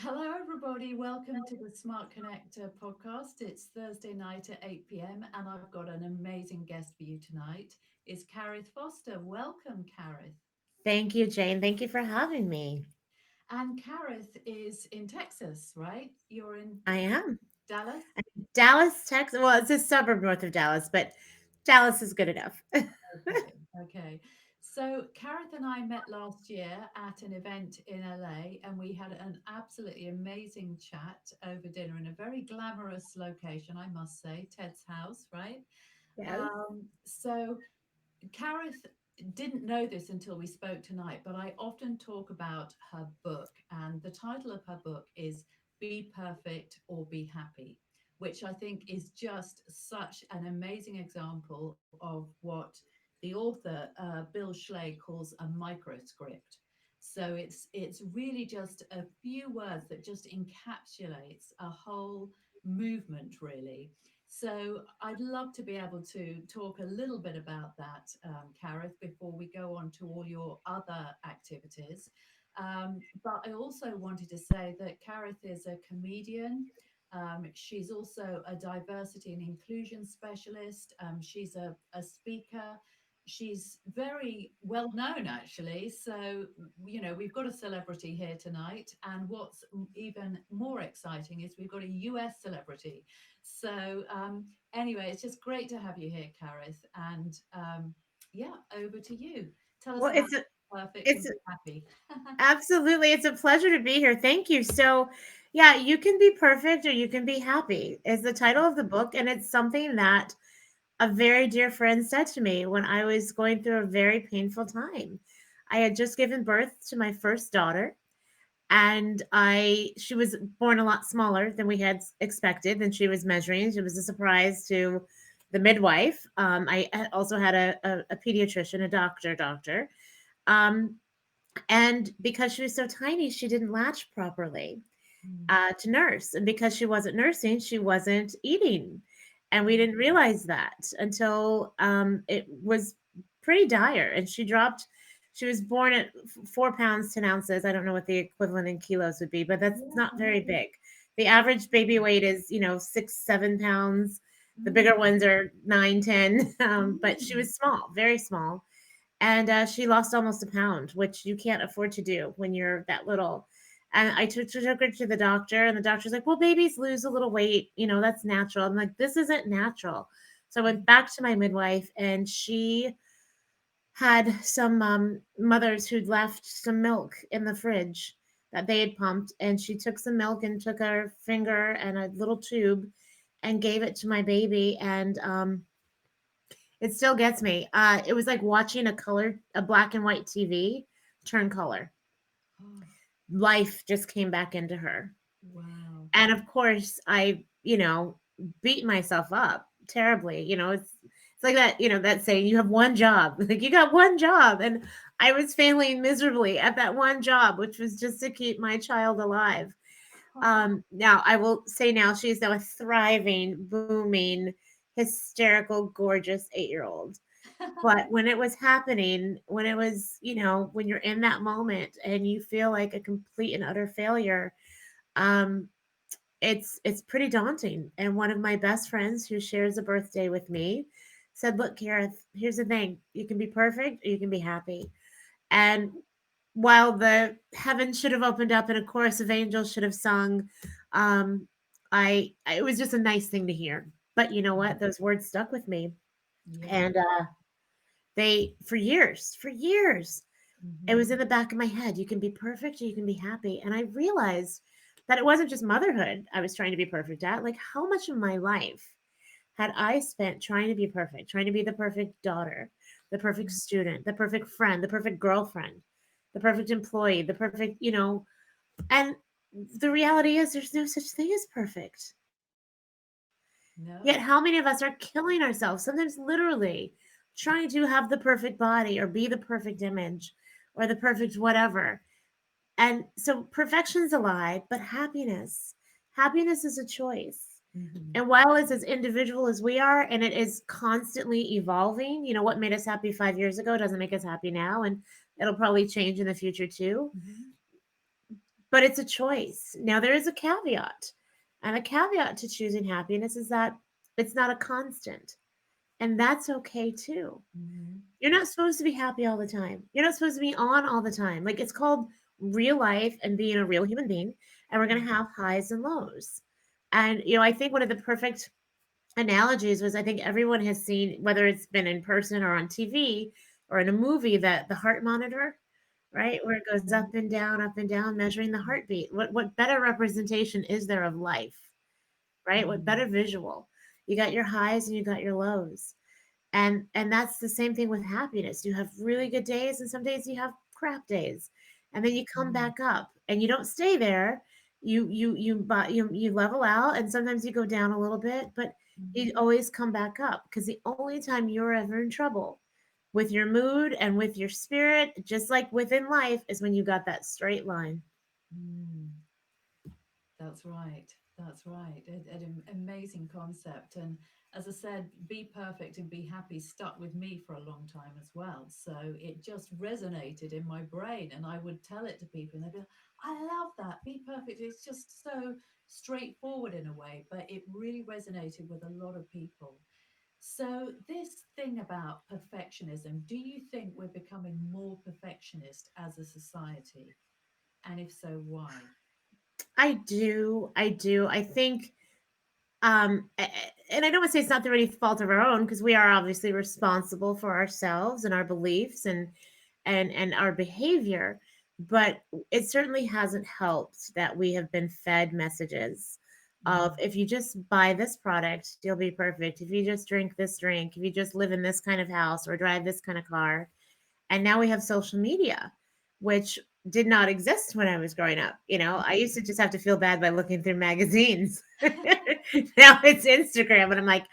Hello, everybody. Welcome to the Smart Connector podcast. It's Thursday night at 8 p.m., and I've got an amazing guest for you tonight. It's Karith Foster. Welcome, Karith. Thank you, Jane. Thank you for having me. And Karith is in Texas, right? You're in I am. Dallas? Dallas, Texas. Well, it's a suburb north of Dallas, but Dallas is good enough. Okay, okay. So, Karith and I met last year at an event in LA, and we had an absolutely amazing chat over dinner in a very glamorous location, I must say, Ted's house, right? Yes. So Karith didn't know this until we spoke tonight, but I often talk about her book, and the title of her book is Be Perfect or Be Happy, which I think is just such an amazing example of what the author, Bill Schley, calls a microscript. So it's really just a few words that just encapsulates a whole movement, really. So I'd love to be able to talk a little bit about that, Karith, before we go on to all your other activities. But I also wanted to say that Karith is a comedian. She's also a diversity and inclusion specialist. She's a speaker. She's very well known, actually. So, we've got a celebrity here tonight. And what's even more exciting is we've got a US celebrity. So, anyway, it's just great to have you here, Karith. And yeah, over to you. Tell us Well, about Perfect and it's Be Happy. absolutely it's a pleasure to be here. Thank you. So, yeah, you can be perfect or you can be happy is the title of the book, and it's something that a very dear friend said to me when I was going through a very painful time. I had just given birth to my first daughter, and I she was born a lot smaller than we had expected than she was measuring. It was a surprise to the midwife. Also had a pediatrician, a doctor, um, and because she was so tiny, she didn't latch properly Mm, to nurse, and because she wasn't nursing, she wasn't eating, and we mm, didn't realize that until it was pretty dire, and she dropped. She was born at 4 pounds 10 ounces. I don't know what the equivalent in kilos would be, but that's yeah. not very big. The average baby weight is 6 7 pounds. The Mm, bigger ones are 9 10, but she mm, was small, very small, and she lost almost a pound, which you can't afford to do when you're that little. And I took her to the doctor, and the doctor's like, "Well, babies lose a little weight, that's natural." I'm like, "This isn't natural." So I went back to my midwife, and she had some mothers who'd left some milk in the fridge that they had pumped, and she took some milk and took her finger and a little tube and gave it to my baby, and it still gets me. It was like watching a black and white TV turn color. oh, Life just came back into her. wow. And of course, I, beat myself up terribly. It's like that saying, you have one job. Like, you got one job. And I was failing miserably at that one job, which was just to keep my child alive. Now I will say now she is now a thriving, booming, hysterical, gorgeous 8 year old. But when it was happening, when it was, when you're in that moment and you feel like a complete and utter failure, um, it's pretty daunting. And one of my best friends who shares a birthday with me said, "Look, Gareth, here's the thing: you can be perfect, or you can be happy." And while the heavens should have opened up and a chorus of angels should have sung, um, it was just a nice thing to hear. But you know what? Those words stuck with me, Yeah. and they for years, it Hmm. was in the back of my head. You can be perfect or you can be happy. And I realized that it wasn't just motherhood I was trying to be perfect at. Like, how much of my life had I spent trying to be perfect, trying to be the perfect daughter, the perfect student, the perfect friend, the perfect girlfriend, the perfect employee, the perfect, and the reality is there's no such thing as perfect. Yet, No. how many of us are killing ourselves, sometimes literally, trying to have the perfect body or be the perfect image or the perfect whatever? And so perfection's a lie, but happiness is a choice. Hmm. And while it's as individual as we are, and it is constantly evolving, what made us happy 5 years ago doesn't make us happy now. And it'll probably change in the future too. Hmm. but it's a choice. Now, there is a caveat, and a caveat to choosing happiness is that it's not a constant, and that's okay too. Hmm. You're not supposed to be happy all the time. You're not supposed to be on all the time. Like, it's called real life and being a real human being, and we're going to have highs and lows. And I think one of the perfect analogies was, I think everyone has seen, whether it's been in person or on TV or in a movie, that the heart monitor, right, where it goes up and down, measuring the heartbeat. What better representation is there of life, right? What better visual? You got your highs and you got your lows. And that's the same thing with happiness. You have really good days, and some days you have crap days, and then you come back up, and you don't stay there. You level out, and sometimes you go down a little bit, but you Hmm. always come back up, because the only time you're ever in trouble with your mood and with your spirit, just like within life, is when you got that straight line. Mm. That's right. That's right. An amazing concept. And as I said, be perfect and be happy stuck with me for a long time as well. So it just resonated in my brain. And I would tell it to people, and they'd be like, I love that. Be perfect. It's just so straightforward in a way, but it really resonated with a lot of people. So, this thing about perfectionism, do you think we're becoming more perfectionist as a society? And if so, why? I do. I think, and I don't want to say it's not through any fault of our own, because we are obviously responsible for ourselves and our beliefs and our behavior, but it certainly hasn't helped that we have been fed messages of, Mm. if you just buy this product, you'll be perfect. If you just drink this drink, if you just live in this kind of house or drive this kind of car. And now we have social media, which did not exist when I was growing up. I used to just have to feel bad by looking through magazines. Now it's Instagram, and I'm like,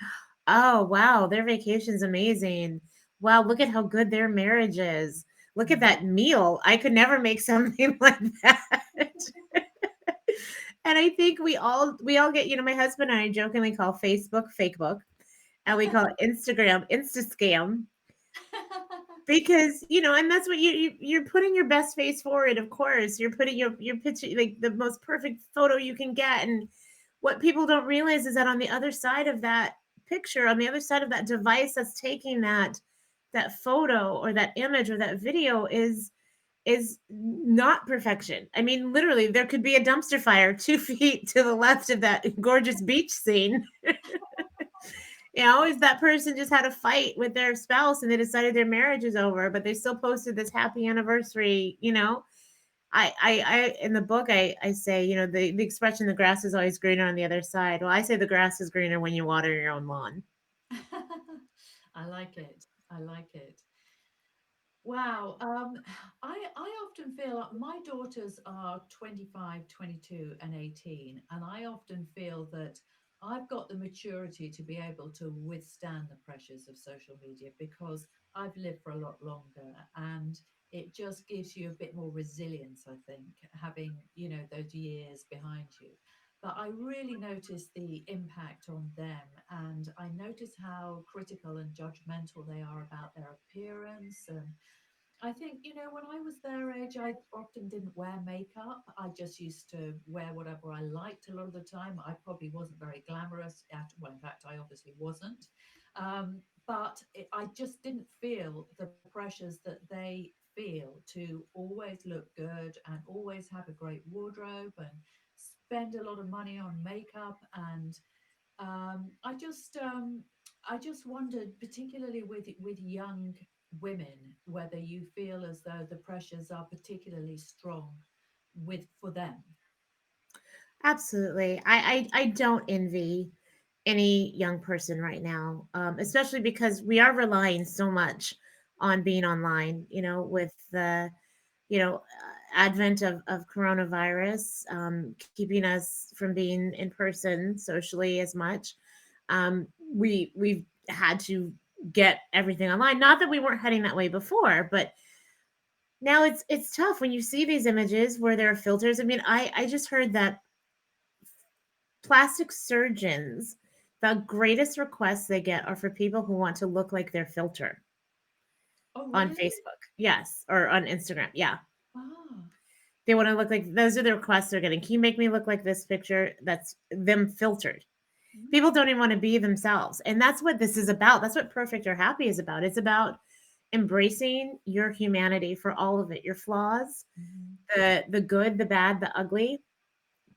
oh, wow, their vacation's amazing. Wow, look at how good their marriage is. Look at Mm. that meal. I could never make something like that. And I think we all get, my husband and I jokingly call Facebook fake book, and we call Instagram insta scam, because and that's what you're putting your best face forward. Of course, you're putting your picture, like the most perfect photo you can get. And what people don't realize is that on the other side of that picture, on the other side of that device that's taking that photo or that image or that video, is not perfection. I mean, literally, there could be a dumpster fire 2 feet to the left of that gorgeous beach scene. Is that person just had a fight with their spouse, and they decided their marriage is over, but they still posted this happy anniversary. I in the book, I say, the expression, the grass is always greener on the other side. Well, I say the grass is greener when you water your own lawn. I like it. I like it. Wow. I often feel like my daughters are 25, 22, and 18, and I often feel that I've got the maturity to be able to withstand the pressures of social media because I've lived for a lot longer, and it just gives you a bit more resilience, I think, having, those years behind you. But I really notice the impact on them, and I notice how critical and judgmental they are about their appearance. And I think, when I was their age, I often didn't wear makeup. I just used to wear whatever I liked a lot of the time. I probably wasn't very glamorous well, in fact, I obviously wasn't. But I just didn't feel the pressures that they feel to always look good and always have a great wardrobe and spend a lot of money on makeup. And I just wondered, particularly with young women, whether you feel as though the pressures are particularly strong with for them. Absolutely. I don't envy any young person right now, especially because we are relying so much on being online, with the, advent of coronavirus, keeping us from being in person socially as much. We've had to get everything online. Not that we weren't heading that way before, but now it's tough when you see these images where there are filters. I mean, I just heard that plastic surgeons, the greatest requests they get are for people who want to look like their filter Oh, on really? Facebook. Yes, or on Instagram. Yeah. Ah, They want to look like, those are the requests they're getting. Can you make me look like this picture that's them filtered? People Mm, don't even want to be themselves. And that's what this is about. That's what Perfect or Happy is about. It's about embracing your humanity for all of it, your flaws, mhm, the good, the bad, the ugly.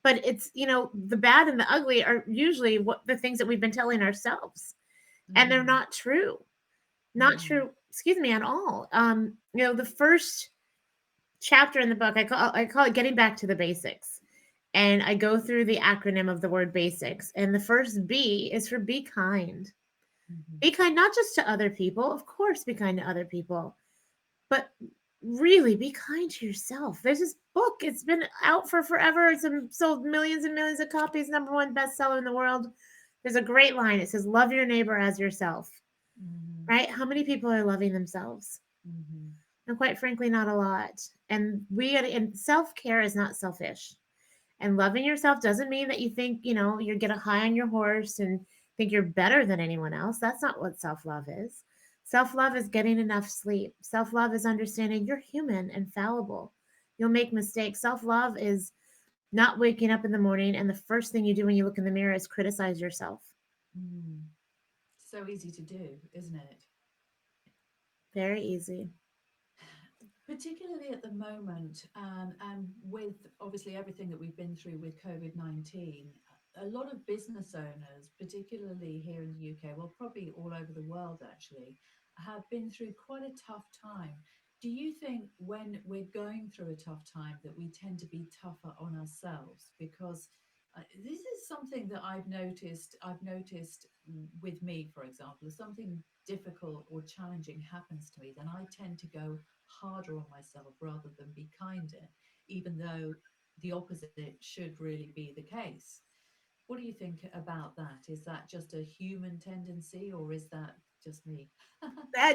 But it's, the bad and the ugly are usually what the things that we've been telling ourselves. And they're mhm, not true. Not mhm, true, excuse me, at all. The first chapter in the book, I call it Getting Back to the Basics. And I go through the acronym of the word basics. And the first B is for be kind. mhm, Be kind not just to other people, of course, be kind to other people, but really be kind to yourself. There's this book, it's been out for forever. It's sold millions and millions of copies, number one bestseller in the world. There's a great line. It says, love your neighbor as yourself, mhm, right? How many people are loving themselves? mhm, And quite frankly, not a lot. And self care is not selfish. And loving yourself doesn't mean that you think, you get a high on your horse and think you're better than anyone else. That's not what self love is. Self love is getting enough sleep. Self love is understanding you're human and fallible. You'll make mistakes. Self love is not waking up in the morning and the first thing you do when you look in the mirror is criticize yourself. mm. So easy to do, isn't it? Very easy. Particularly at the moment, and with obviously everything that we've been through with COVID-19, a lot of business owners, particularly here in the UK, well, probably all over the world actually, have been through quite a tough time. Do you think when we're going through a tough time that we tend to be tougher on ourselves? Because this is something that I've noticed with me, for example, if something difficult or challenging happens to me, then I tend to go harder on myself rather than be kinder, even though the opposite should really be the case. What do you think about that? Is that just a human tendency or is that just me?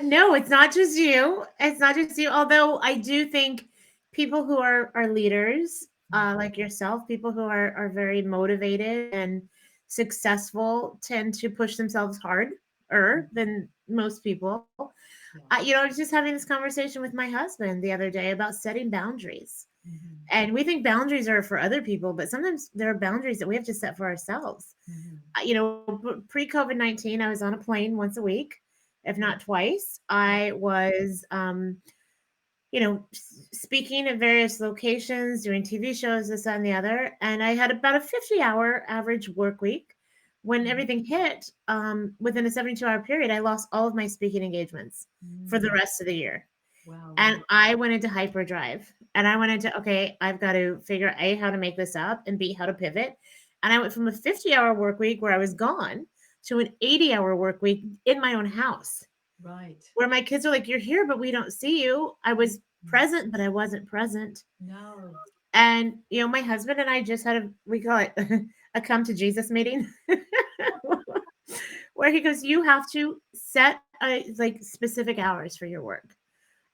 No, it's not just you. It's not just you. Although I do think people who are leaders, Mhm, like yourself, people who are very motivated and successful, tend to push themselves harder mhm. than most people. Yeah. I was just having this conversation with my husband the other day about setting boundaries. Hmm. And we think boundaries are for other people, but sometimes there are boundaries that we have to set for ourselves. Hmm. Pre COVID 19, I was on a plane once a week, if not Yeah. twice. Yeah. I was, speaking at various locations, doing TV shows, this, that, and the other. And I had about a 50-hour average work week. When Hmm. everything hit, within a 72-hour period, I lost all of my speaking engagements for the Mm. rest of the year. Wow. And Yeah. I went into hyperdrive and I went into, okay, I've got to figure A, how to make this up, and B, how to pivot. And I went from a 50-hour work week where I was gone to an 80-hour work week in my own house Right. where my kids are like, you're here, but we don't see you. I was Mm. present, but I wasn't present. No. And, my husband and I just had we call it a come to Jesus meeting where he goes, you have to set like specific hours for your work.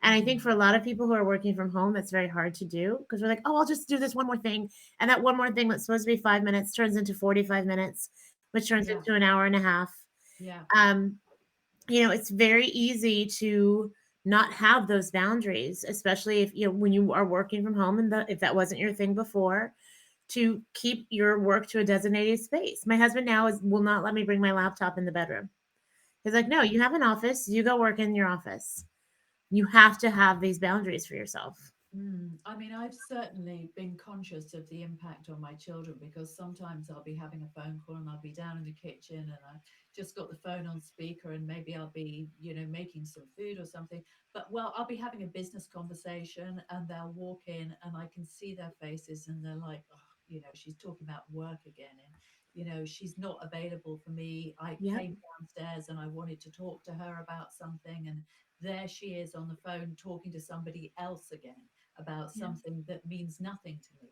And I think for Hmm. a lot of people who are working from home, that's very hard to do because we're like, oh, I'll just do this one more thing. And that one more thing that's supposed to be 5 minutes turns into 45 minutes, which turns Yeah. into an hour and a half. Yeah. Um, it's very easy to not have those boundaries, especially if, when you are working from home and if that wasn't your thing before, to keep your work to a designated space. My husband now will not let me bring my laptop in the bedroom. He's like, no, you have an office, you go work in your office. You have to have these boundaries for yourself. Mm. I mean, I've certainly been conscious of the impact on my children because sometimes I'll be having a phone call and I'll be down in the kitchen and I just got the phone on speaker and maybe I'll be, making some food or something. But well, I'll be having a business conversation and they'll walk in and I can see their faces and they're like, oh, she's talking about work again. And, she's not available for me. I Yep. came downstairs and I wanted to talk to her about something. And there she is on the phone talking to somebody else again about Yeah. something that means nothing to me.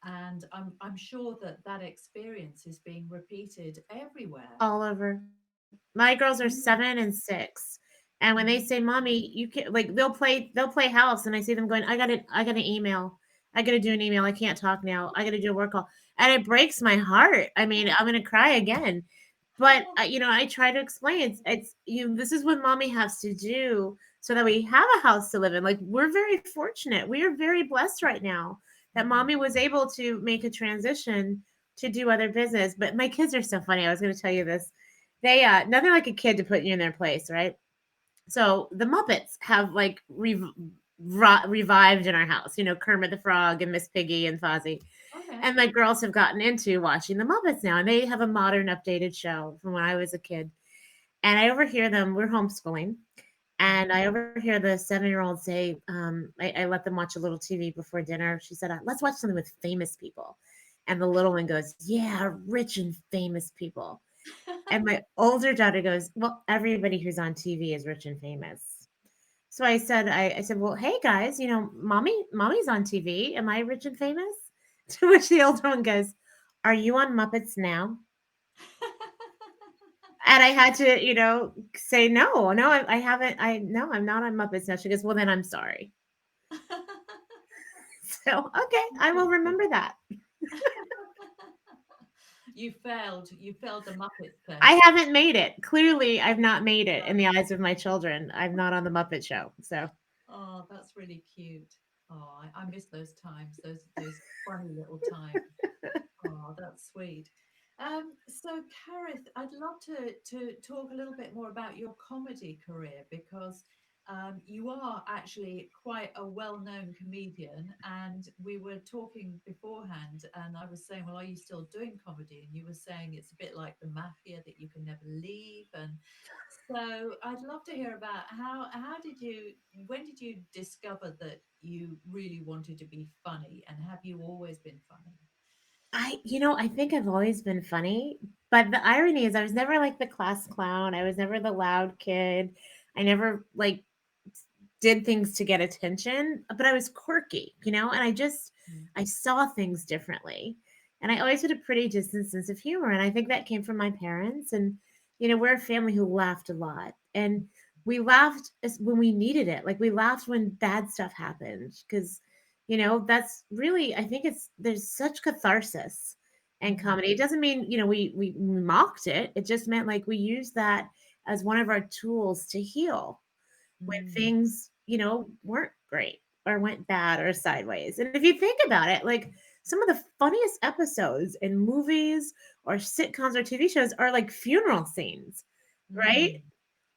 And I'm sure that that experience is being repeated everywhere. All over. My girls are 7 Mm, and 6. And when they say, mhm, "Mommy, you can't," like they'll play house and I see them going, I got an email. I got to do an email. I can't talk now. I got to do a work call. And it breaks my heart. I mean, I'm going to cry again. But I try to explain this is what mommy has to do so that we have a house to live in. Like we're very fortunate. We are very blessed right now that mommy was able to make a transition to do other business. But my kids are so funny. I was going to tell you this. They nothing like a kid to put you in their place, right? So the Muppets have like revived in our house. You know, Kermit the Frog and Miss Piggy and Fozzie. Okay. And my girls have gotten into watching the Muppets now, and they have a modern, updated show from when I was a kid. And I overhear them. We're homeschooling, and Mhm. I overhear the 7-year-old say, I let them watch a little TV before dinner. She said, "Let's watch something with famous people." And the little one goes, "Yeah, rich and famous people." And my older daughter goes, "Well, everybody who's on TV is rich and famous." So I said, "Well, hey guys, you know, mommy's on TV. Am I rich and famous?" To which the older one goes, "Are you on Muppets now?" And I had to, say, "No, no, I haven't. No, I'm not on Muppets now." She goes, "Well, then I'm sorry." So, okay, I will remember that. You failed the Muppets I test. haven't made it. Clearly, I've not made it in the eyes of my children. I'm not on the Muppet Show. So, Oh, that's really cute. Oh, I miss those times, those funny little times. Oh, that's sweet. So, Karith, I'd love to talk a little bit more about your comedy career because you are actually quite a well-known comedian. And we were talking beforehand, and I was saying, "Well, are you still doing comedy?" And you were saying it's a bit like the mafia that you can never leave. And so, I'd love to hear about how did you when did you discover that you really wanted to be funny, and have you always been funny? I think I've always been funny, but the irony is I was never like the class clown. I was never the loud kid. I never like did things to get attention, but I was quirky, and Mm, I saw things differently. And I always had a pretty distant sense of humor. And I think that came from my parents. And, we're a family who laughed a lot. And we laughed when we needed it. Like we laughed when bad stuff happened. Because, that's really, I think there's such catharsis and mhm, comedy. It doesn't mean, we mocked it. It just meant like we used that as one of our tools to heal when mm, things, weren't great or went bad or sideways. And if you think about it, like some of the funniest episodes in movies or sitcoms or TV shows are like funeral scenes, right? mm,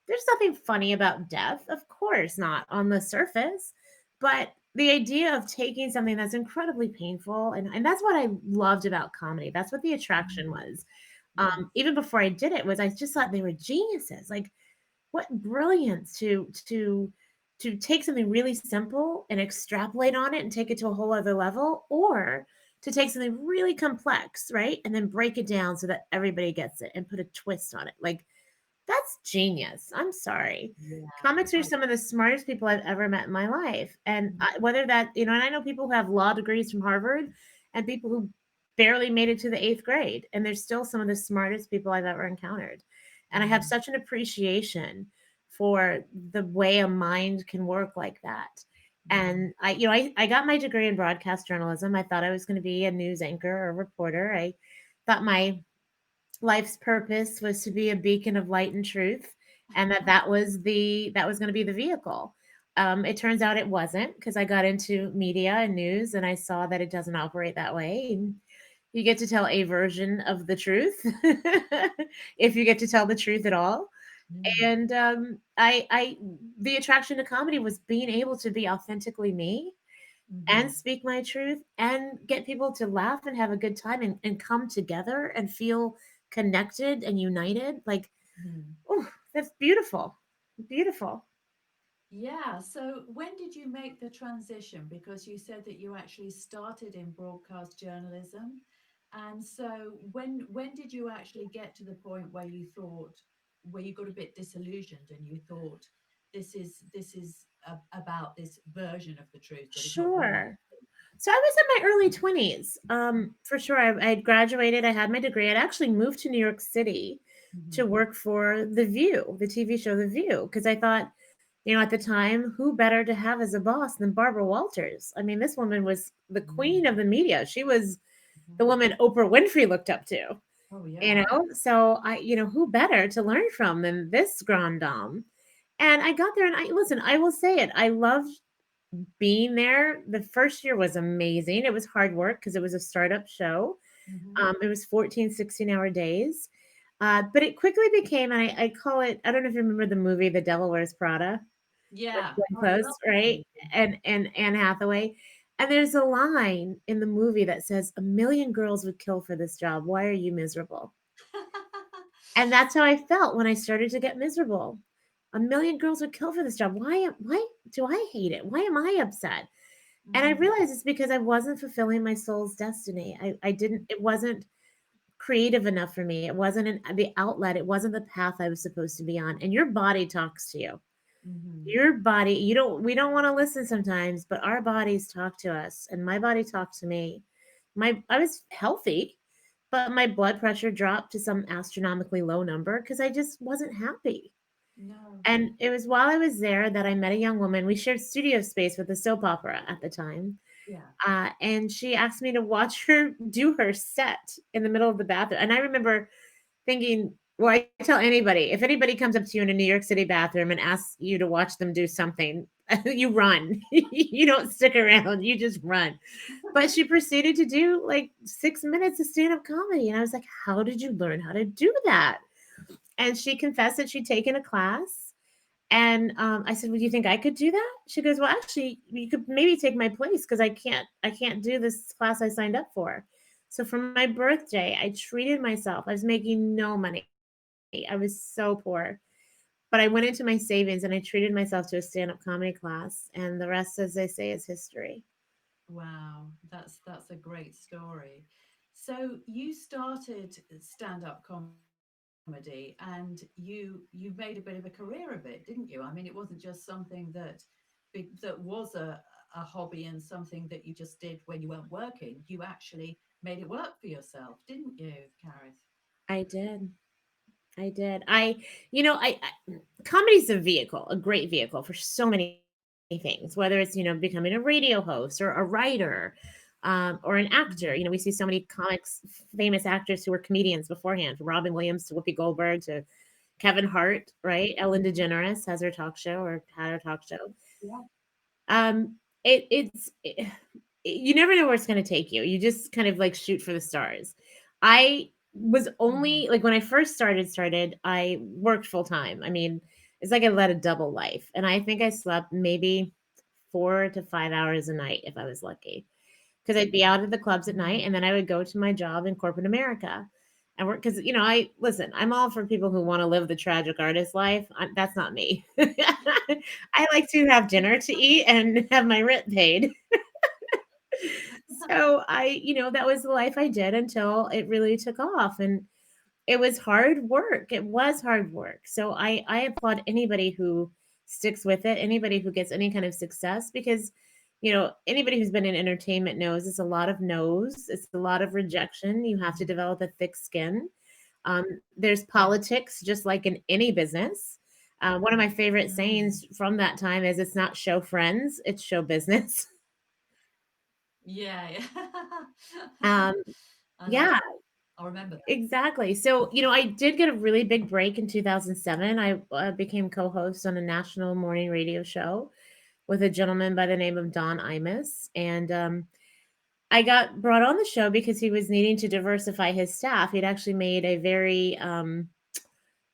There's nothing funny about death, of course, not on the surface, but the idea of taking something that's incredibly painful, and that's what I loved about comedy. That's what the attraction mm. was. Yes. Even before I did it, was I just thought they were geniuses. Like what brilliance to take something really simple and extrapolate on it and take it to a whole other level, or to take something really complex, right, and then break it down so that everybody gets it and put a twist on it. Like that's genius. I'm sorry. Yeah. Comics are some of the smartest people I've ever met in my life. And Mm, whether that, and I know people who have law degrees from Harvard and people who barely made it to the eighth grade. And they're still some of the smartest people I've ever encountered. And I have mm, such an appreciation for the way a mind can work like that. mm, And I got my degree in broadcast journalism. I thought I was going to be a news anchor or a reporter. I thought my life's purpose was to be a beacon of light and truth, and that was going to be the vehicle. It turns out it wasn't, because I got into media and news and I saw that it doesn't operate that way. And you get to tell a version of the truth if you get to tell the truth at all. mm, And I the attraction to comedy was being able to be authentically me and mhm, speak my truth and get people to laugh and have a good time and come together and feel connected and united. Like, mhm. oh, that's beautiful. Beautiful. Yeah. So when did you make the transition? Because you said that you actually started in broadcast journalism. And so when did you actually get to the point where you thought where you got a bit disillusioned and you thought this is about this version of the truth that is not reality? Sure. So I was in my early 20s. For sure. I had graduated, I had my degree. I'd actually moved to New York City to Mhm, work for The View, the TV show The View, because I thought, at the time, who better to have as a boss than Barbara Walters? I mean, this woman was the queen mm, of the media. She was the mhm. woman Oprah Winfrey looked up to, Oh yeah. So who better to learn from than this grande dame? And I got there and I listen, I will say it. I loved being there. The first year was amazing. It was hard work because it was a startup show. Hmm. It was 14, 16-hour days. But it quickly became, and I call it, I don't know if you remember the movie The Devil Wears Prada with Yeah. Glenn Oh, I Close, love that right? movie. And Anne Hathaway. And there's a line in the movie that says, "A million girls would kill for this job. Why are you miserable?" And that's how I felt when I started to get miserable. A million girls would kill for this job. Why do I hate it? Why am I upset? And I Mm, realized it's because I wasn't fulfilling my soul's destiny. I didn't, it wasn't creative enough for me. It wasn't the outlet. It wasn't the path I was supposed to be on. And your body talks to you. mhm. Your body, we don't want to listen sometimes, but our bodies talk to us. And my body talked to me. I was healthy, but my blood pressure dropped to some astronomically low number because I just wasn't happy. No. And it was while I was there that I met a young woman. We shared studio space with a soap opera at the time. Yeah. And she asked me to watch her do her set in the middle of the bathroom. And I remember thinking, well, I tell anybody, if anybody comes up to you in a New York City bathroom and asks you to watch them do something, you run. You don't stick around, you just run. But she proceeded to do like 6 minutes of stand up comedy. And I was like, how did you learn how to do that? And she confessed that she'd taken a class. And I said, "Well, do you think I could do that?" She goes, "Well, actually, you could maybe take my place because I can't do this class I signed up for." So for my birthday, I treated myself. I was making no money. I was so poor, but I went into my savings and I treated myself to a stand-up comedy class, and the rest, as they say, is history. Wow. That's a great story. So you started stand-up comedy and you made a bit of a career of it, didn't you? I mean, it wasn't just something that was a hobby and something that you just did when you weren't working. You actually made it work for yourself, didn't you, Karith? I did. I did. I comedy's a vehicle, a great vehicle for so many things, whether it's, becoming a radio host or a writer, or an actor. We see Mhm. so many comics, famous actors who were comedians beforehand, from Robin Williams to Whoopi Goldberg to Kevin Hart, right? Ellen Mhm. DeGeneres has her talk show or had her talk show. Yeah. You never know where it's going to take you. You just kind of like shoot for the stars. I was Mhm. only like when I first started, I worked full time. I mean, it's like I led a double life. And I think I slept maybe 4 to 5 hours a night if I was lucky. Because I'd be out at the clubs at night Mhm. and then I would go to my job in corporate America and work. Because, I listen, I'm all for people who want to live the tragic artist life. That's not me. I like to have dinner to eat and have my rent paid. So that was the life I did until it really took off. And it was hard work. It was hard work. So I applaud anybody who sticks with it, anybody who gets any kind of success, because anybody who's been in entertainment knows it's a lot of no's, it's a lot of rejection. You have to Mhm. develop a thick skin. There's Yeah. politics, just like in any business. One of my favorite Mm. sayings from that time is, "It's not show friends, it's show business." Yeah, yeah. Um, I like yeah, that. I'll remember that. exactly. So, I did get a really big break in 2007. I became co host on a national morning radio show with a gentleman by the name of Don Imus. And I got brought on the show because he was needing to diversify his staff. He'd actually made a very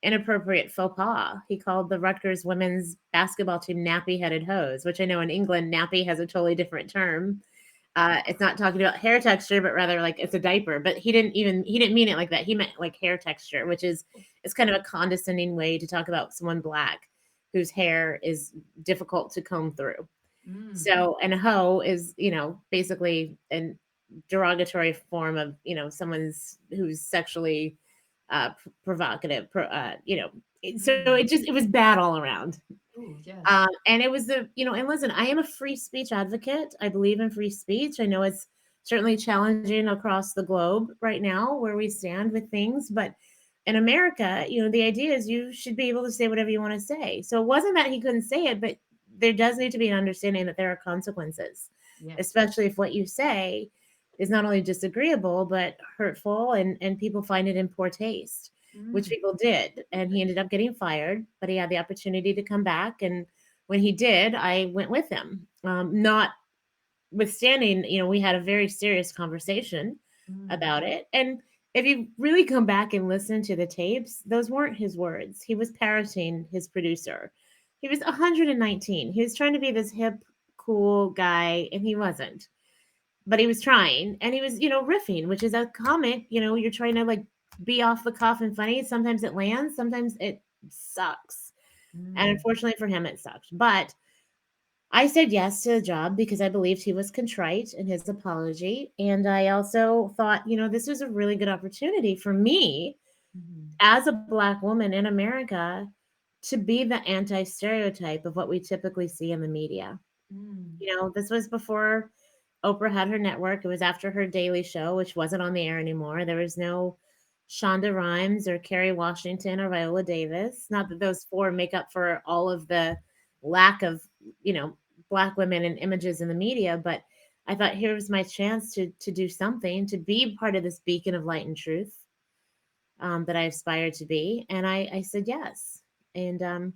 inappropriate faux pas. He called the Rutgers women's basketball team nappy headed hose, which I know in England, nappy has a totally different term. It's not talking about hair texture, but rather like it's a diaper. But he didn't mean it like that. He meant like hair texture, which is it's kind of a condescending way to talk about someone black whose hair is difficult to comb through. Mm. So, and a hoe is, basically a derogatory form of, someone's who's sexually provocative, so Mm. it was bad all around. Oh, yes. And it was and listen, I am a free speech advocate. I believe in free speech. I know it's certainly challenging across the globe right now where we stand with things, but in America, the idea is you should be able to say whatever you want to say. So it wasn't that he couldn't say it, but there does need to be an understanding that there are consequences, Yes. especially if what you say is not only disagreeable but hurtful, and people find it in poor taste, which Mm. people did. And he ended up getting fired, but he had the opportunity to come back. And when he did, I went with him. Notwithstanding, we had a very serious conversation Mm. about it. And if you really come back and listen to the tapes, those weren't his words. He was parroting his producer. He was 119. He was trying to be this hip, cool guy, and he wasn't. But he was trying, and he was, riffing, which is a comic. You're trying to like be off the cuff and funny. Sometimes it lands, sometimes it sucks. And Mm. unfortunately for him, it sucked. But I said yes to the job because I believed he was contrite in his apology. And I also thought, this was a really good opportunity for me Mm. as a Black woman in America to be the anti stereotype of what we typically see in the media. Mm. This was before Oprah had her network. It was after her Daily Show, which wasn't on the air anymore. There was no Shonda Rhimes or Kerry Washington or Viola Davis. Not that those four make up for all of the lack of, you know, Black women and images in the media, but I thought here was my chance to do something, to be part of this beacon of light and truth that I aspired to be, and I said yes. And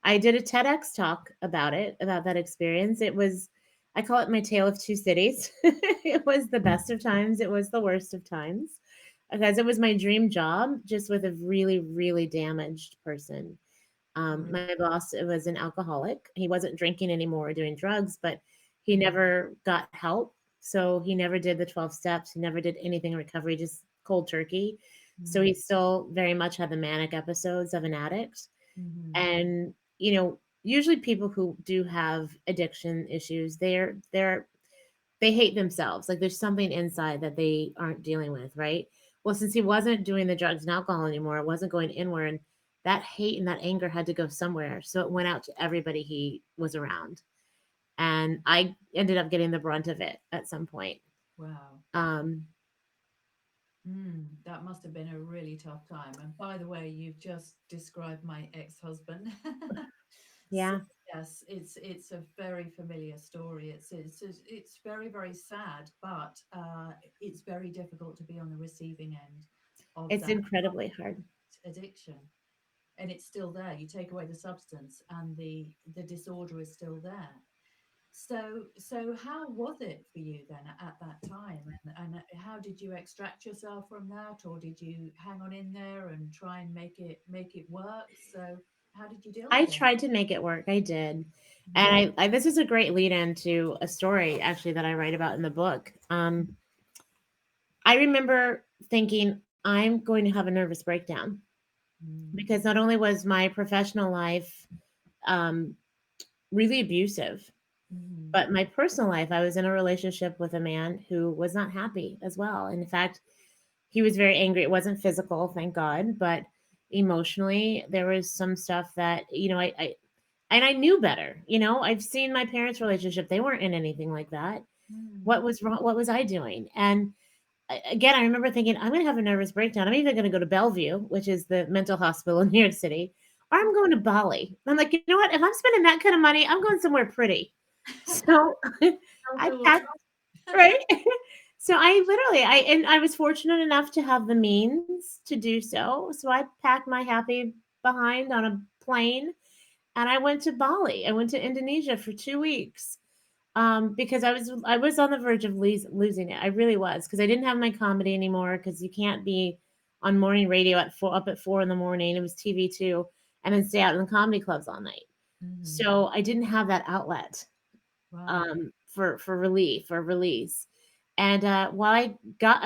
I did a TEDx talk about it, about that experience. It was, I call it my tale of two cities. It was the best of times, it was the worst of times, because it was my dream job, just with a really, really damaged person. My boss was an alcoholic. He wasn't drinking anymore or doing drugs, but he Mm. never got help. So he never did the 12 steps. He never did anything in recovery, just cold turkey. So he Mm. still very much had the manic episodes of an addict. Mm. And, usually people who do have addiction issues, they hate themselves. Like there's something inside that they aren't dealing with, right? Well, since he wasn't doing the drugs and alcohol anymore, it wasn't going inward. That hate and that anger had to go somewhere. So it went out to everybody he was around. And I ended up getting the brunt of it at some point. Wow. Um, That must have been a really tough time. And by the way, you've just described my ex-husband. So yeah, yes, it's a very familiar story. It's very, very sad, but it's very difficult to be on the receiving end of it's that incredibly hard. addiction. And it's still there. You take away the substance and the disorder is still there. So how was it for you then at that time? And how did you extract yourself from that, or did you hang on in there and try and make it work? So how did you deal I with it? tried to make it work. I did. Mm. And I this is a great lead into a story actually that I write about in the book. I remember thinking, I'm going to have a nervous breakdown Mm. because not only was my professional life um, really abusive, Mm. but my personal life, I was in a relationship with a man who was not happy as well. In fact, he was very angry. It wasn't physical, thank God, but emotionally, there was some stuff that, I and I knew better. I've seen my parents' relationship. They weren't in anything like that. Mm. What was wrong? What was I doing? And again, I remember thinking, I'm going to have a nervous breakdown. I'm either going to go to Bellevue, which is the mental hospital in New York City, or I'm going to Bali. And I'm like, you know what? If I'm spending that kind of money, I'm going somewhere pretty. So I Outdoors. packed, right? So I was fortunate enough to have the means to do so. So I packed my happy behind on a plane and I went to Bali. I went to Indonesia for 2 weeks because I was on the verge of losing it. I really was, because I didn't have my comedy anymore, because you can't be on morning radio up at 4 in the morning. It was TV too, and then stay out in the comedy clubs all night. Mm. So I didn't have that outlet Right. for relief or release. And while I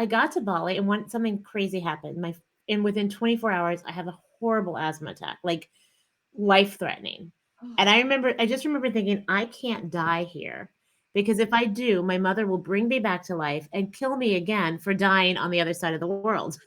got to Bali, and something crazy happened. And within 24 hours, I have a horrible asthma attack, like life threatening. And Oh, I just remember thinking, I can't die here, because if I do, my mother will bring me back to life and kill me again for dying on the other side of the world.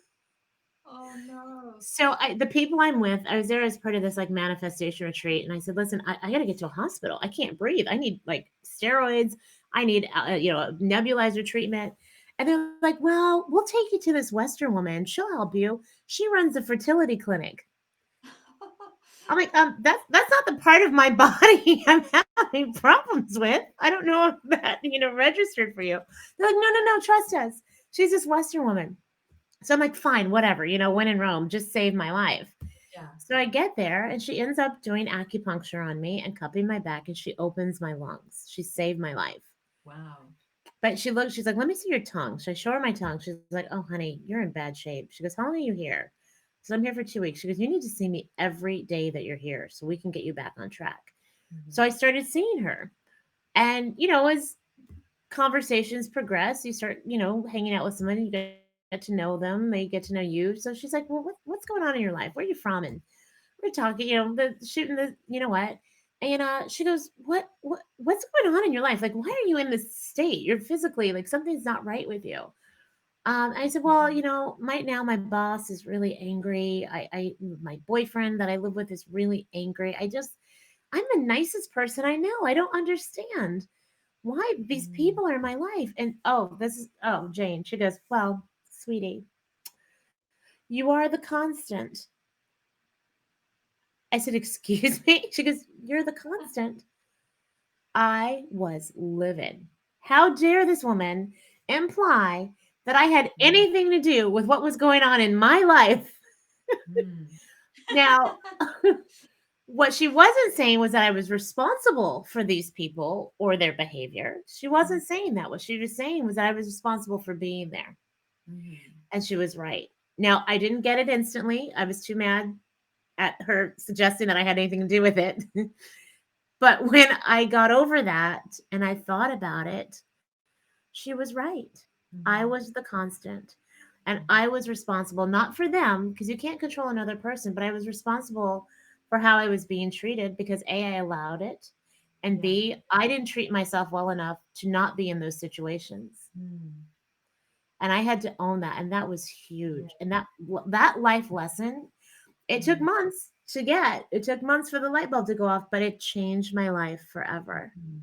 oh no. So the people I'm with, I was there as part of this like manifestation retreat, and I said, "Listen, I got to get to a hospital. I can't breathe. I need like steroids. I need a nebulizer treatment." And they're like, "Well, we'll take you to this Western woman. She'll help you. She runs a fertility clinic." I'm like, that's not the part of my body I'm having problems with. I don't know if that, registered for you. They're like, no, trust us. She's this Western woman. So I'm like, fine, whatever, when in Rome, just save my life. Yeah. So I get there and she ends up doing acupuncture on me and cupping my back and she opens my lungs. She saved my life. Wow. But she's like, let me see your tongue. So I show her my tongue. She's like, oh, honey, you're in bad shape. She goes, how long are you here? So I'm here for 2 weeks. She goes, you need to see me every day that you're here so we can get you back on track. So Hmm. I started seeing her. And, as conversations progress, you start, hanging out with somebody, you get to know them, they get to know you. So she's like, well, what's going on in your life? Where are you from? And we're talking, shooting the, what? And she goes, what's going on in your life? Like, why are you in this state? You're physically like something's not right with you. And I said, well, Hmm. right now my boss is really angry. My boyfriend that I live with is really angry. I'm the nicest person I know. I don't understand why these Mm. people are in my life. And Jane. She goes, well, sweetie, you are the constant. I said, excuse me? She goes, you're the constant. I was livid. How dare this woman imply that I had Mm. anything to do with what was going on in my life? Mm. Now, what she wasn't saying was that I was responsible for these people or their behavior. She wasn't saying that. What she was saying was that I was responsible for being there. Mhm. And she was right. Now, I didn't get it instantly. I was too mad at her suggesting that I had anything to do with it. But when I got over that and I thought about it, she was right. I was Mhm. the constant. And I Mhm. was responsible not for them, because you can't control another person, but I was responsible for how I was being treated because A, I allowed it. And Yeah. B, I didn't treat myself well enough to not be in those situations. Mm. And I had to own that. And that was Yeah. huge. And that life lesson, it took Mm. months to get. It took months for the light bulb to go off, but it changed my life forever. Mhm.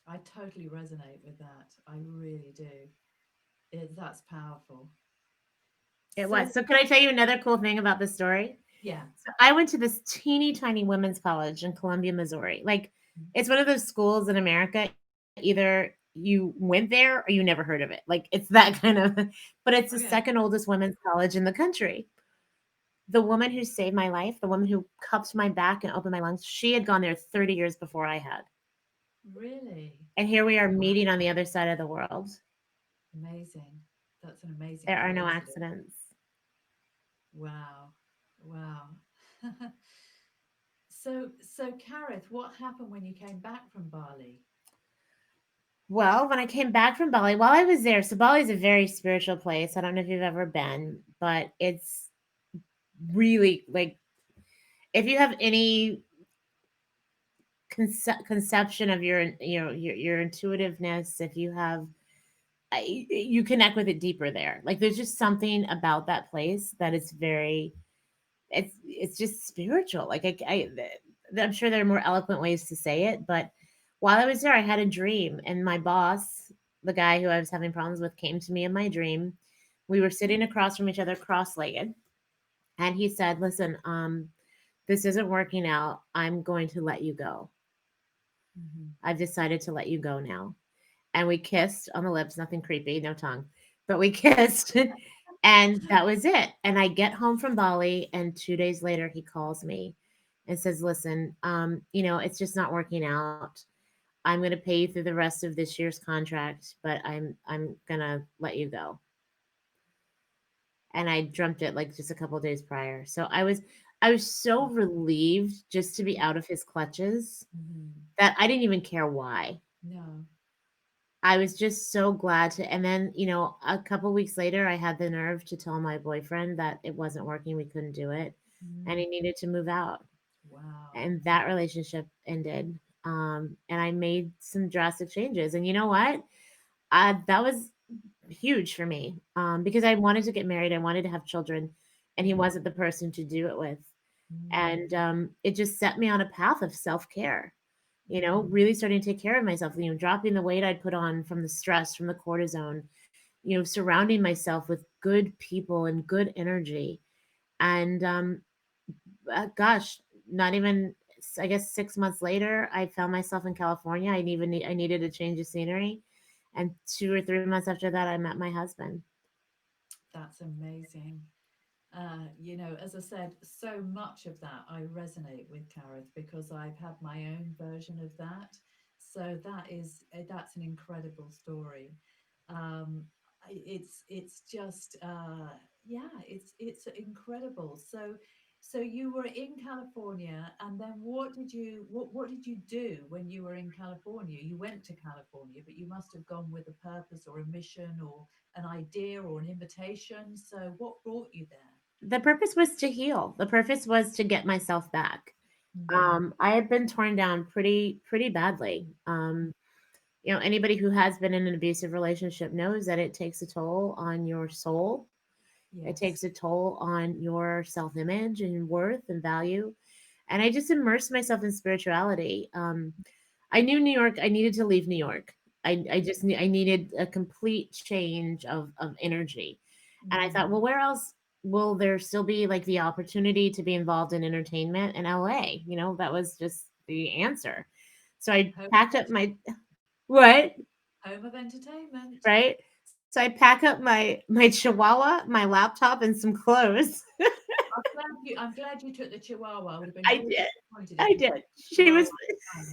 I totally resonate with that. I really do. That's powerful. It So, was. So, can I tell you another cool thing about this story? yeah. So I went to this teeny tiny women's college in Columbia, Missouri. Like, it's one of those schools in America. Either you went there or you never heard of it. Like, it's that kind of, but it's the second Okay. oldest women's college in the country. The woman who saved my life, the woman who cupped my back and opened my lungs, she had gone there 30 years before I had. Really? And here we are Wow. meeting on the other side of the world. Amazing. That's an amazing There are no coincidence. accidents. Wow. Wow. So Karith, what happened when you came back from Bali? Well, when I came back from Bali, while I was there, so Bali is a very spiritual place. I don't know if you've ever been, but it's really like if you have any conception of your intuitiveness, if you have you connect with it deeper there. Like there's just something about that place that is very it's just spiritual. Like I'm sure there are more eloquent ways to say it, but while I was there, I had a dream, and my boss, the guy who I was having problems with, came to me in my dream. We were sitting across from each other, cross-legged, and he said, "Listen, this isn't working out. I'm going to let you go. Hmm. I've decided to let you go now." And we kissed on the lips, nothing creepy, no tongue, but we kissed, and that was it. And I get home from Bali, and 2 days later, he calls me and says, "Listen, it's just not working out. I'm going to pay you through the rest of this year's contract, but I'm gonna let you go." And I dreamt it like just a couple of days prior. So I was so relieved just to be out of his clutches Hmm. that I didn't even care why. No. I was just so glad to. And then, a couple weeks later, I had the nerve to tell my boyfriend that it wasn't working, we couldn't do it, and Mm. he needed to move out. Wow. And that relationship ended. And I made some drastic changes. And you know what? That was huge for me, because I wanted to get married, I wanted to have children, and he Hmm. wasn't the person to do it with. And Mm. it just set me on a path of self care, Hmm. really starting to take care of myself, dropping the weight I'd put on from the stress, from the cortisone, surrounding myself with good people and good energy. And gosh, not even, I guess, 6 months later, I found myself in California. I needed a change of scenery. And 2 or 3 months after that, I met my husband. That's amazing. As I said, so much of that I resonate with, Kareth, because I've had my own version of that. So that's an incredible story. It's just yeah, it's incredible. So you were in California, and then what did you do when you were in California? You went to California, but you must have gone with a purpose or a mission or an idea or an invitation. So what brought you there? The purpose was to heal. The purpose was to get myself back. Mm, I had been torn down pretty badly. Anybody who has been in an abusive relationship knows that it takes a toll on your soul. It takes yes. a toll on your self-image and worth and value. And I just immersed myself in spirituality. I knew New York. I needed to leave New York. I needed a complete change of energy. And I thought, well, Mm. where else will there still be like the opportunity to be involved in entertainment in LA? That was just the answer. So I Home of packed up my entertainment. what, Home of entertainment. right? So I pack up my chihuahua, my laptop, and some clothes. I'm glad you took the Chihuahua. I would have been I very did. disappointed if I you took did. the She Chihuahua was at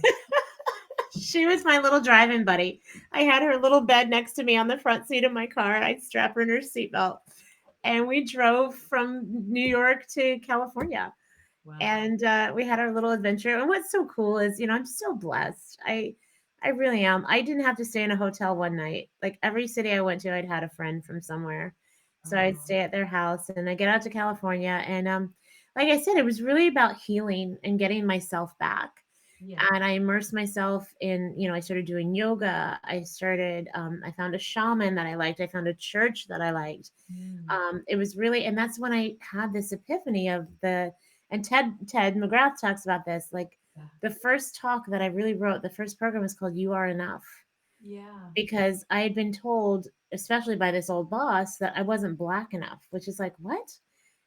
the time. she was my little driving buddy. I had her little bed next to me on the front seat of my car. I'd strap her in her seatbelt, and we drove from New York to California. Wow. And we had our little adventure. And what's so cool is, I'm so blessed. I really am. I didn't have to stay in a hotel one night. Like every city I went to, I'd had a friend from somewhere, so I'd Oh, stay at their house. And I get out to California, and like I said, it was really about healing and getting myself back. yeah. And I immersed myself in, I started doing yoga. I found a shaman that I liked. I found a church that I liked. Mm. It was really, and that's when I had this epiphany and Ted McGrath talks about this. Like Yeah. the first talk that I really wrote, the first program was called "You Are Enough," Yeah. because I had been told, especially by this old boss, that I wasn't black enough, which is like what?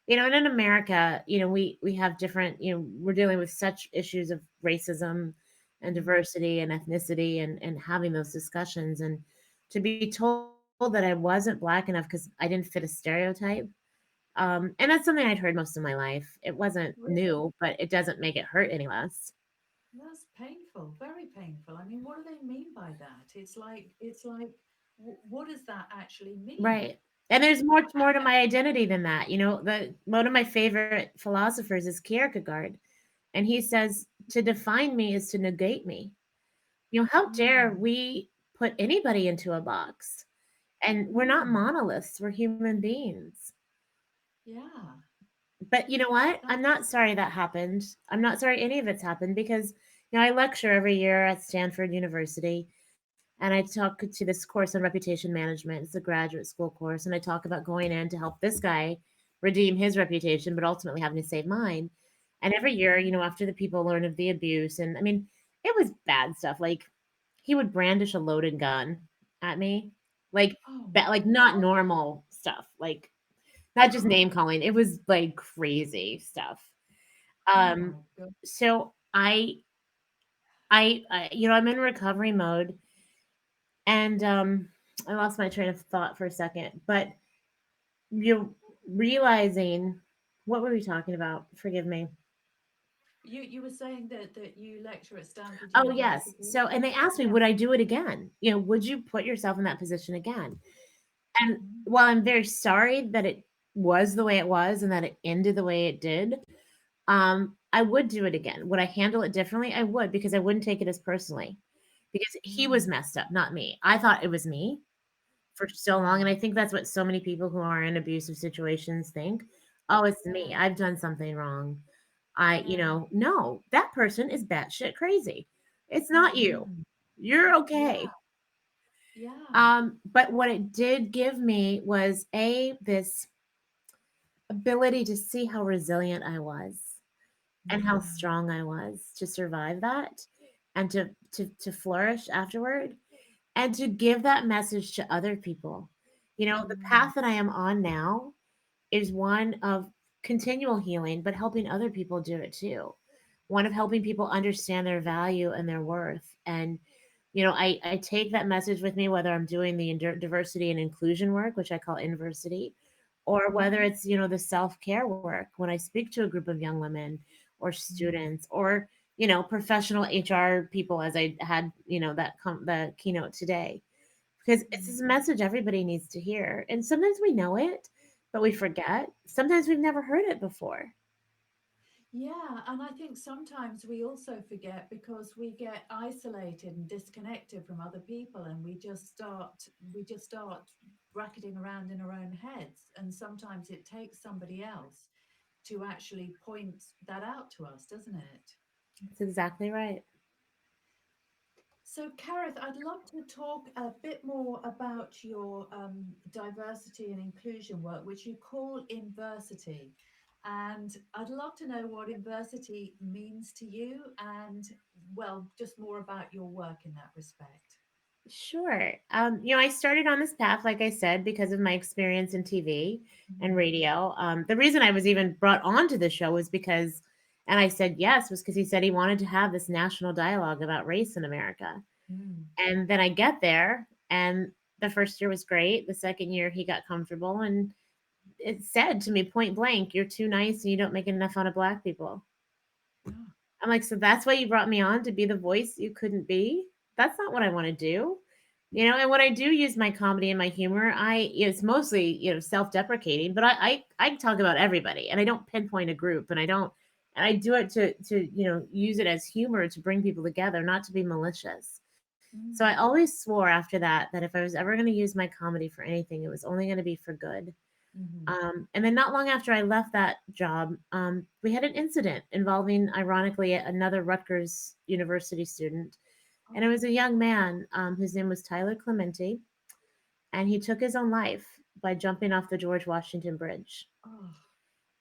And in America, we have different, we're dealing with such issues of racism and Mm. diversity and ethnicity and having those discussions. And to be told that I wasn't black enough because I didn't fit a stereotype. And that's something I'd heard most of my life. It wasn't new, Really? but it doesn't make it hurt any less. That's painful. Very painful. I mean, what do they mean by that? It's like, what does that actually mean? Right. And there's much more to my identity than that. One of my favorite philosophers is Kierkegaard, and he says to define me is to negate me. How dare Mm. we put anybody into a box? And we're not Mm. monoliths, we're human beings. Yeah. But you know what? I'm That's not sorry that happened. I'm not sorry any of it's happened because, I lecture every year at Stanford University, and I talk to this course on reputation management. It's a graduate school course. And I talk about going in to help this guy redeem his reputation, but ultimately having to save mine. And every year, mm. after the people learn of the abuse, and I mean, it was bad stuff. Like he would brandish a loaded gun at me, like, Oh my like not God. normal stuff, like not just Oh, name calling. It was like crazy stuff. oh Um, my God. so I'm in recovery mode, and I lost my train of thought for a second, but you're realizing what were we talking about? Forgive me. You were saying that you lecture at Stanford Oh yes. University? So, and they asked me, Yeah. would I do it again? Would you put yourself in that position again? And Mm. while I'm very sorry that it was the way it was and that it ended the way it did, I would do it again. Would I handle it differently? I would, because I wouldn't take it as personally, because he was Mm. messed up, not me. I thought it was me for so long, Yeah. and I think that's what so many people who are in abusive situations think. Oh, it's me. Yeah. I've done something wrong. Yeah. No, that person is batshit crazy. It's not you. Mm. You're Yeah. okay. Yeah. But what it did give me was this ability to see how resilient I was and how Mm. strong I was to survive that and to flourish afterward and to give that message to other people. The Mm. path that I am on now is one of continual healing, but helping other people do it too. One of helping people understand their value and their worth. And, I take that message with me, whether I'm doing the diversity and inclusion work, which I call inversity, or whether Mhm. it's, the self-care work when I speak to a group of young women or Mm. students, or professional HR people, as I had the keynote today, because it's Mm. this message everybody needs to hear. And sometimes we know it, but we forget. Sometimes we've never heard it before. Yeah, and I think sometimes we also forget because we get isolated and disconnected from other people, and we just start bracketing around in our own heads. And sometimes it takes somebody else to actually point that out to us, doesn't it? That's exactly right. So, Karith, I'd love to talk a bit more about your diversity and inclusion work, which you call inversity. And I'd love to know what inversity means to you and, well, just more about your work in that respect. Sure. I started on this path, like I said, because of my experience in TV and Mm, radio. The reason I was even brought onto the show was because, and I said yes, was because he said he wanted to have this national dialogue about race in America. mm. And then I get there, and the first year was great. The second year, he got comfortable, and it said to me point blank, "You're too nice and you don't make enough fun of Black people." Ah, I'm like, "So that's why you brought me on, to be the voice you couldn't be? That's not what I want to do." And when I do use my comedy and my humor, it's mostly, self-deprecating, but I talk about everybody, and I don't pinpoint a group, and I do it to, use it as humor to bring people together, not to be malicious. So I mm, always swore after that if I was ever going to use my comedy for anything, it was only going to be for good. mhm. And then not long after I left that job, we had an incident involving, ironically, another Rutgers University student. And it Oh, was a young man whose name was Tyler Clementi, and he took his own life by jumping off the George Washington Bridge. oh,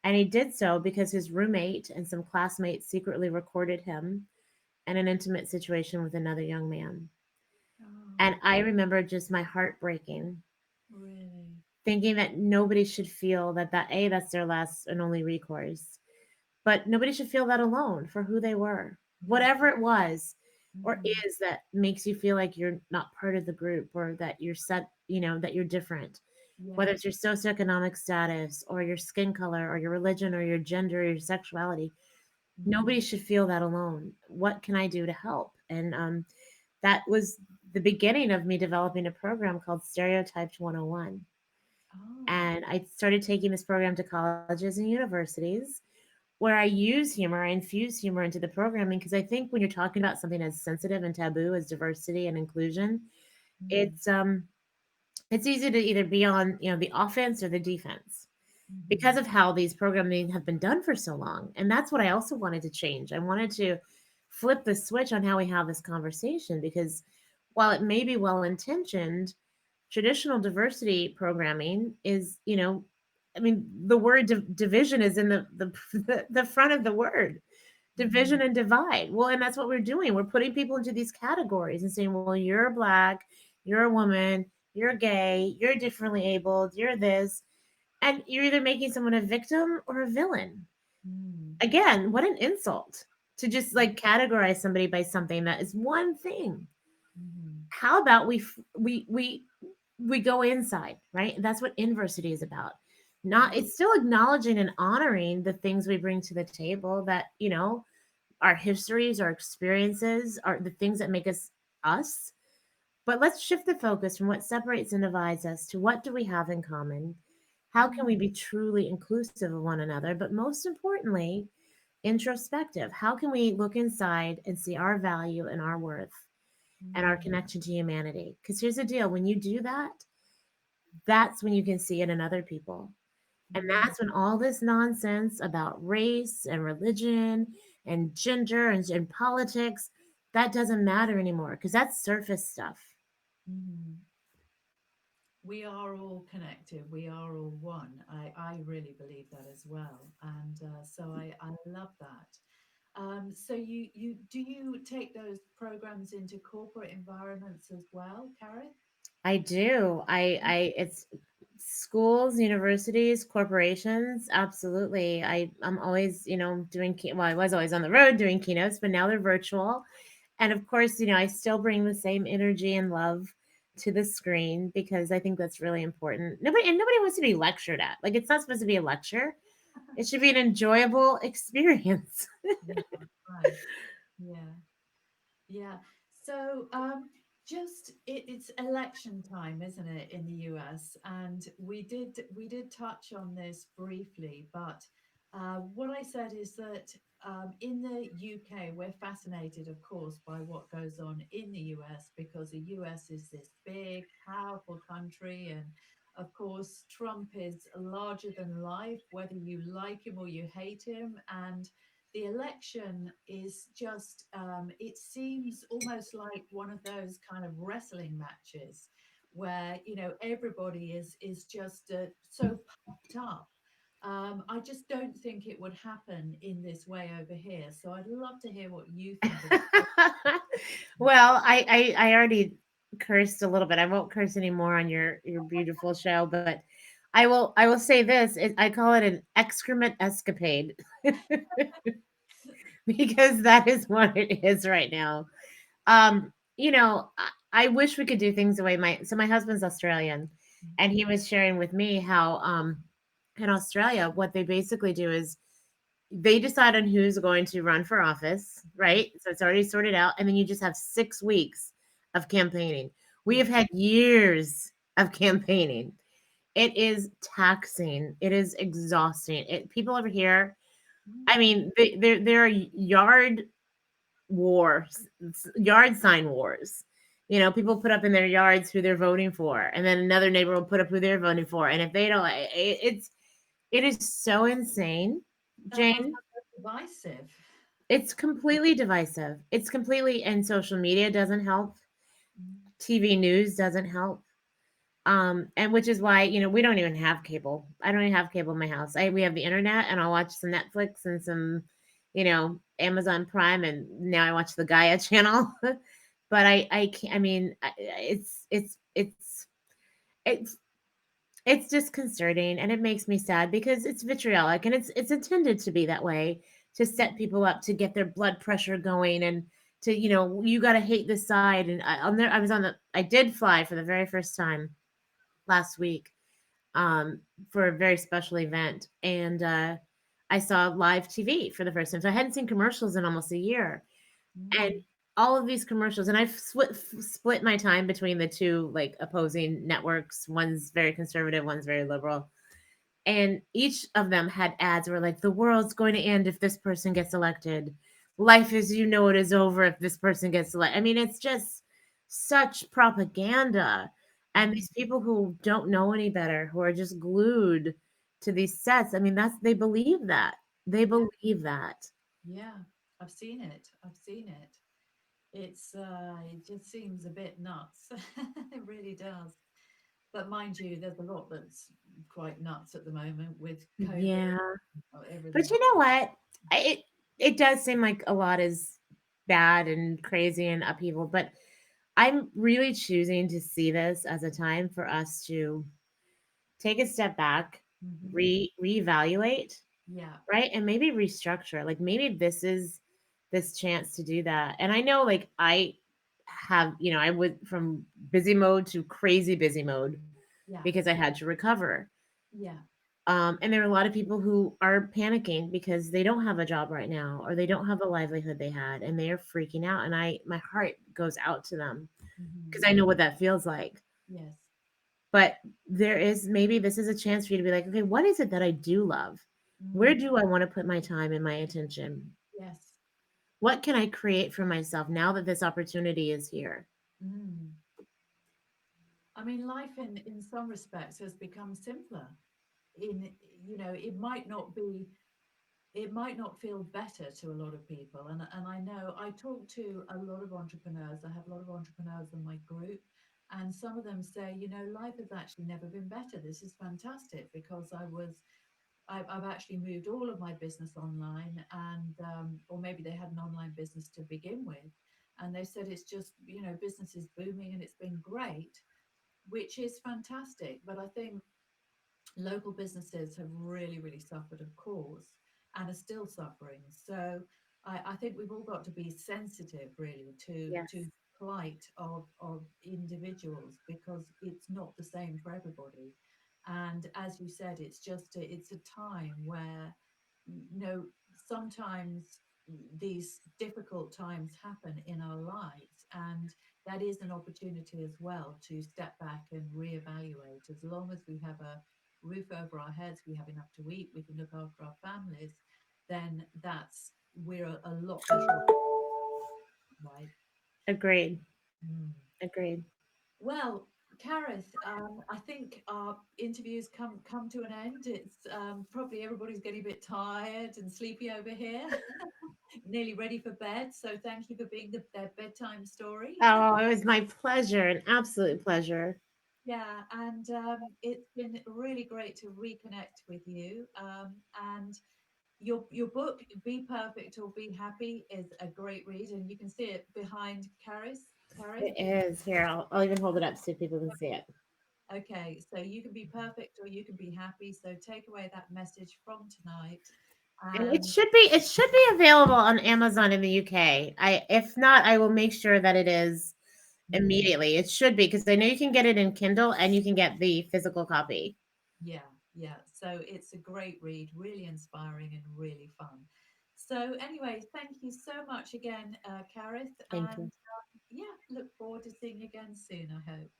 And he did so because his roommate and some classmates secretly recorded him in an intimate situation with another young man. And oh, I remember just my heart breaking, really? thinking that nobody should feel that's their last and only recourse. But nobody should feel that alone for who they were. Yeah. Whatever it was or Mhm. is that makes you feel like you're not part of the group, or that you're that you're different. Whether Yeah. it's your socioeconomic status or your skin color or your religion or your gender or your sexuality, Mhm. nobody should feel that alone. What can I do to help? And that was the beginning of me developing a program called Stereotyped 101. Oh. And I started taking this program to colleges and universities, where I use humor, I infuse humor into the programming, because I think when you're talking about something as sensitive and taboo as diversity and inclusion, Mm, it's easy to either be on, the offense or the defense, because mhm. of how these programming have been done for so long. And that's what I also wanted to change. I wanted to flip the switch on how we have this conversation, because while it may be well intentioned, traditional diversity programming is, I mean, the word division is in the front of the word, Mhm. division and divide. Well, and that's what we're doing. We're putting people into these categories and saying, well, you're Black, you're a woman, you're gay, you're differently abled, you're this. And you're either making someone a victim or a villain. Mm, Again, what an insult to just mm, like categorize somebody by something that is one thing. mhm. How about we go inside, right? And that's what inversity is about. Not, Yeah. it's still acknowledging and honoring the things we bring to the table, that, our histories, our experiences, are the things that make us us. But let's shift the focus from what separates and divides us to what do we have in common? How can we Mm, be truly inclusive of one another? But most importantly, introspective. How can we look inside and see our value and our worth and our mm, connection to humanity? Because here's the deal, when you do that, that's when you can see it in other people. And mm, that's when all this nonsense about race and religion and gender and politics, that doesn't matter anymore, because that's surface stuff. mm. We are all connected. We are all one. I really believe that as well. And so I love that. So you do you take those programs into corporate environments as well, Karen? I do. It's schools, universities, corporations. Absolutely. I'm always, doing, well, I was always on the road doing keynotes, but now they're virtual. And of course, I still bring the same energy and love to the screen because I think that's really important. Nobody wants to be lectured at. Like it's not supposed to be a lecture. It should be an enjoyable experience. Yeah, right. Yeah. Yeah. So, just it's election time, isn't it, in the US? And we did touch on this briefly, but what I said is that in the UK, we're fascinated, of course, by what goes on in the US because the US is this big, powerful country, and of course, Trump is larger than life, whether you like him or you hate him, and the election is just it seems almost like one of those kind of wrestling matches where everybody is just so pumped up. I just don't think it would happen in this way over here, so I'd love to hear what you think about it. Well, I already cursed a little bit. I won't curse anymore on your beautiful show, but I will say this. I call it an excrement escapade because that is what it is right now. I wish we could do things the way my husband's Australian, and he was sharing with me how in Australia what they basically do is they decide on who's going to run for office, right? So it's already sorted out, and then you just have 6 weeks of campaigning. We Yeah. have had years of campaigning. It is taxing. It is exhausting. People over here, I Mm. mean, there are wars, yard sign wars. People put up in their yards who they're voting for, and then another neighbor will put up who they're voting for. And if they don't, it is so insane, That must Jane. be divisive. It's completely divisive. It's completely, and social media doesn't help. Mm. TV news doesn't help. And which is why, we don't even have cable. I don't even have cable in my house. We have the internet and I'll watch some Netflix and some, Amazon Prime, and now I watch the Gaia channel. But I can't, I mean, it's it's disconcerting and it makes me sad because it's vitriolic and it's intended to be that way to set people up to get their blood pressure going and to you got to hate this side. And I was on the I did fly for the very first time last week um for a very special event, and I saw live TV for the first time, so I hadn't seen commercials in almost a year. And Mm. all of these commercials, and I've split my time between the two like opposing networks. One's very conservative, one's very liberal, and each of them had ads where like the world's going to end if this person gets elected, life as you know it is over if this person gets elected. I mean, it's just such propaganda, and Mm. these people who don't know any better, who are just glued to these sets, I mean, they believe that, they Yeah. believe that. Yeah. I've seen it. I've seen it. It just seems a bit nuts. It really does. But mind you, there's a lot that's quite nuts at the moment with COVID, Yeah, but everything. you know what, it does seem like a lot is bad and crazy and upheaval, but I'm really choosing to see this as a time for us to take a step back, Hmm. reevaluate, Yeah. right? And maybe restructure. Like maybe this is this chance to do that. And I know like I went from busy mode to crazy busy mode Yeah. because I had to recover. Yeah. And there are a lot of people who are panicking because they don't have a job right now or they don't have the livelihood they had and they are freaking out. And my heart goes out to them because Hmm. I know what that feels like. Yes. But there is maybe this is a chance for you to be like, okay, what is it that I do love? Where Mm. do I want to put my time and my attention? Yes. What can I create for myself now that this opportunity is here? Mm. I mean, life in some respects has become simpler. In it might not be, it might not feel better to a lot of people, and I know I talk to a lot of entrepreneurs. I have a lot of entrepreneurs in my group, and some of them say, life has actually never been better. This is fantastic because I've actually moved all of my business online, and or maybe they had an online business to begin with, and they said it's just business is booming and it's been great, which is fantastic. But I think local businesses have really, really suffered, of course, and are still suffering. So I think we've all got to be sensitive, really, to Yes. plight of individuals, because it's not the same for everybody. And as you said, it's a time where, sometimes these difficult times happen in our lives, and that is an opportunity as well to step back and reevaluate. As long as we have a roof over our heads, we have enough to eat, we can look after our families, then we're a lot better off, right? Agreed. Mm. Agreed. Well, Karith, I think our interviews come to an end. It's probably everybody's getting a bit tired and sleepy over here, nearly ready for bed. So thank you for being their bedtime story. Oh, it was my pleasure, an absolute pleasure. Yeah, and it's been really great to reconnect with you. And your book, Be Perfect or Be Happy, is a great read, and you can see it behind Karith. Karith. It is. Here, I'll even hold it up so people can see it. Okay, so you can be perfect or you can be happy. So take away that message from tonight. And it And should be available on Amazon in the UK. If not, I will make sure that it is mm, immediately. It should be because I know you can get it in Kindle and you can get the physical copy. yeah, yeah. So it's a great read, really inspiring and really fun. So, anyway, thank you so much again, Karith. Thank And you. yeah, look forward to seeing you again soon, I hope.